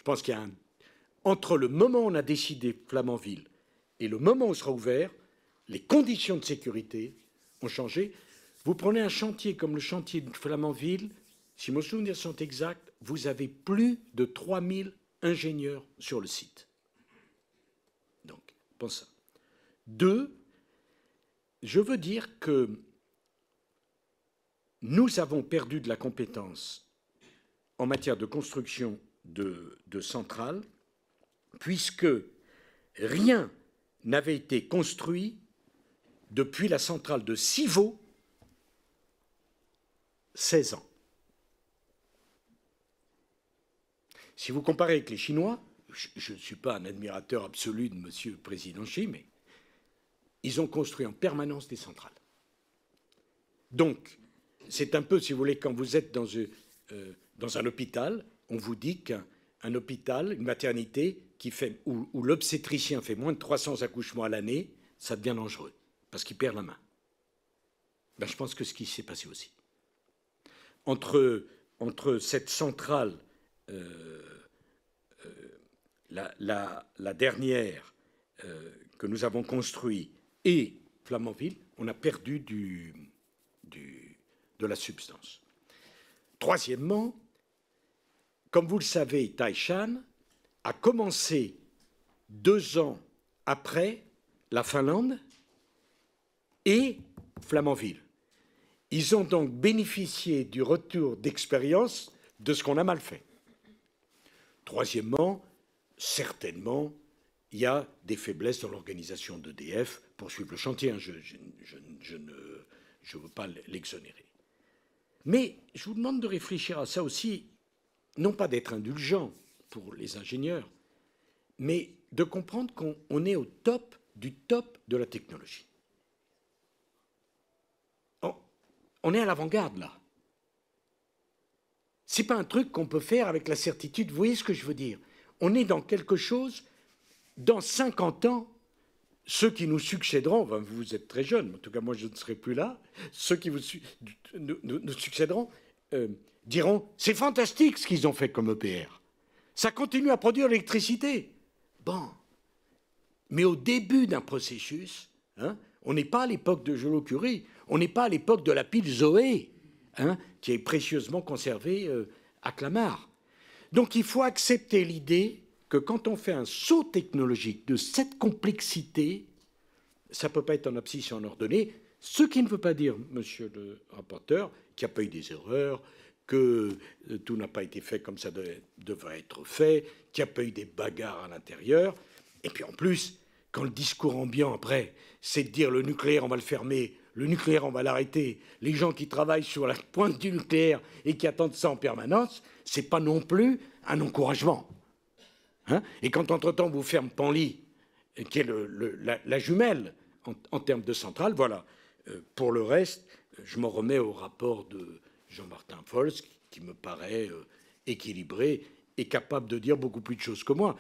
pense qu'il y a entre le moment où on a décidé Flamanville et le moment où on sera ouvert, les conditions de sécurité ont changé. Vous prenez un chantier comme le chantier de Flamanville, si mes souvenirs sont exacts, vous avez plus de 3000 ingénieurs sur le site. Donc, pense ça. 2, je veux dire que nous avons perdu de la compétence en matière de construction de centrales, puisque rien n'avait été construit depuis la centrale de Civaux, 16 ans. Si vous comparez avec les Chinois, je ne suis pas un admirateur absolu de M. le Président Xi, mais ils ont construit en permanence des centrales. Donc, c'est un peu, si vous voulez, quand vous êtes dans un hôpital, on vous dit qu'un hôpital, une maternité, où l'obstétricien fait moins de 300 accouchements à l'année, ça devient dangereux, parce qu'il perd la main. Ben, je pense que ce qui s'est passé aussi. Entre cette centrale, la dernière que nous avons construite, et Flamanville, on a perdu de la substance. Troisièmement, comme vous le savez, Taishan a commencé 2 ans après la Finlande et Flamanville. Ils ont donc bénéficié du retour d'expérience de ce qu'on a mal fait. Troisièmement, certainement, il y a des faiblesses dans l'organisation d'EDF pour suivre le chantier. Je ne veux pas l'exonérer. Mais je vous demande de réfléchir à ça aussi, non pas d'être indulgent pour les ingénieurs, mais de comprendre qu'on est au top du top de la technologie. On est à l'avant-garde, là. Ce n'est pas un truc qu'on peut faire avec la certitude. Vous voyez ce que je veux dire? On est dans quelque chose, dans 50 ans, ceux qui nous succéderont, enfin, vous êtes très jeunes, en tout cas moi je ne serai plus là, ceux qui nous succéderont diront « c'est fantastique ce qu'ils ont fait comme EPR, ça continue à produire l'électricité ». Bon, mais au début d'un processus, hein, on n'est pas à l'époque de Joliot-Curie, on n'est pas à l'époque de la pile Zoé, hein, qui est précieusement conservée à Clamart. Donc il faut accepter l'idée que quand on fait un saut technologique de cette complexité, ça ne peut pas être en abscisse et en ordonnée, ce qui ne veut pas dire, monsieur le rapporteur, qu'il n'y a pas eu des erreurs, que tout n'a pas été fait comme ça devrait être fait, qu'il n'y a pas eu des bagarres à l'intérieur. Et puis en plus, quand le discours ambiant après, c'est de dire le nucléaire, on va le fermer, le nucléaire, on va l'arrêter, les gens qui travaillent sur la pointe du nucléaire et qui attendent ça en permanence, ce n'est pas non plus un encouragement. Hein? Et quand entre-temps vous ferme Panly, qui est la jumelle en termes de centrale, voilà. Pour le reste, je m'en remets au rapport de Jean-Martin Folz, qui me paraît équilibré et capable de dire beaucoup plus de choses que moi.